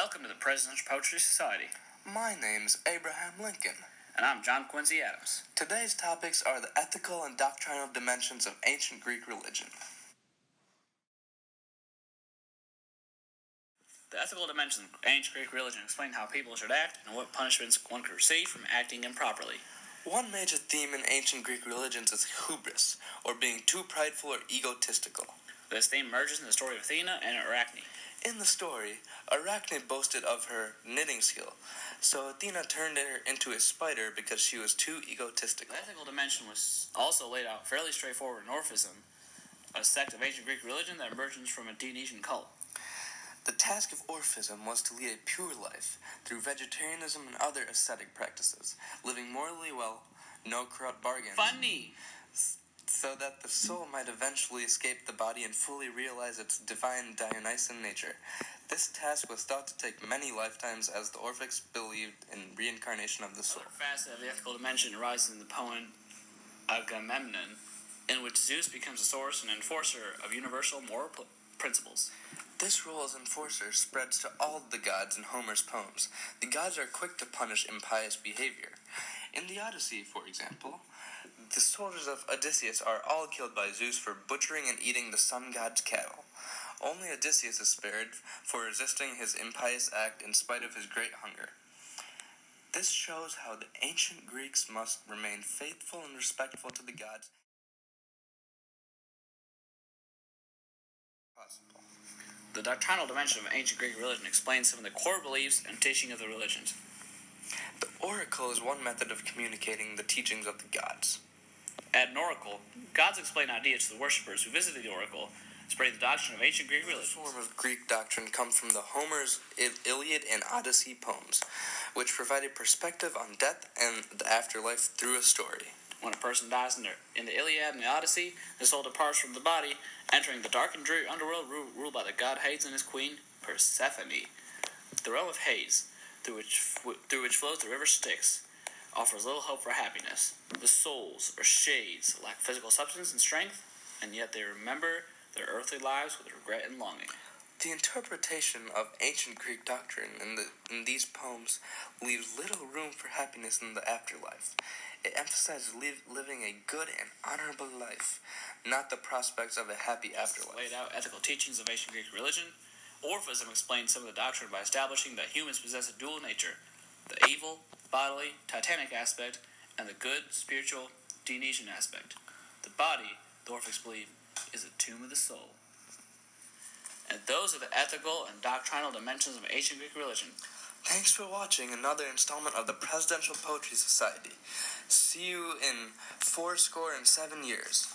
Welcome to the Presidential Poetry Society. My name's Abraham Lincoln. And I'm John Quincy Adams. Today's topics are the ethical and doctrinal dimensions of ancient Greek religion. The ethical dimensions of ancient Greek religion explain how people should act and what punishments one could receive from acting improperly. One major theme in ancient Greek religions is hubris, or being too prideful or egotistical. This theme emerges in the story of Athena and Arachne. In the story, Arachne boasted of her knitting skill, so Athena turned her into a spider because she was too egotistical. The ethical dimension was also laid out fairly straightforward in Orphism, a sect of ancient Greek religion that emerged from a Dionysian cult. The task of Orphism was to lead a pure life through vegetarianism and other ascetic practices, living morally well, no corrupt bargains. Funny! So that the soul might eventually escape the body and fully realize its divine Dionysian nature. This task was thought to take many lifetimes, as the Orphics believed in reincarnation of the soul. Another facet of the ethical dimension arises in the poem Agamemnon, in which Zeus becomes a source and enforcer of universal moral principles. This role as enforcer spreads to all the gods in Homer's poems. The gods are quick to punish impious behavior. In the Odyssey, for example, the soldiers of Odysseus are all killed by Zeus for butchering and eating the sun god's cattle. Only Odysseus is spared for resisting his impious act in spite of his great hunger. This shows how the ancient Greeks must remain faithful and respectful to the gods. The doctrinal dimension of ancient Greek religion explains some of the core beliefs and teaching of the religions. The oracle is one method of communicating the teachings of the gods. At an oracle, gods explain ideas to the worshippers who visited the oracle, spreading the doctrine of ancient Greek religion. This form of Greek doctrine comes from the Homer's Iliad and Odyssey poems, which provided perspective on death and the afterlife through a story. When a person dies in the Iliad and the Odyssey, the soul departs from the body, entering the dark and dreary underworld ruled by the god Hades and his queen, Persephone. The realm of Hades, through which flows the river Styx, offers little hope for happiness. The souls, or shades, lack physical substance and strength, and yet they remember their earthly lives with regret and longing. The interpretation of ancient Greek doctrine in these poems leaves little room for happiness in the afterlife. It emphasizes living a good and honorable life, not the prospects of a happy afterlife. Laid out ethical teachings of ancient Greek religion, Orphism explains some of the doctrine by establishing that humans possess a dual nature, the evil, bodily, titanic aspect, and the good, spiritual, Dionysian aspect. The body, the Orphics believe, is a tomb of the soul. And those are the ethical and doctrinal dimensions of ancient Greek religion. Thanks for watching another installment of the Presidential Poetry Society. See you in 7 years.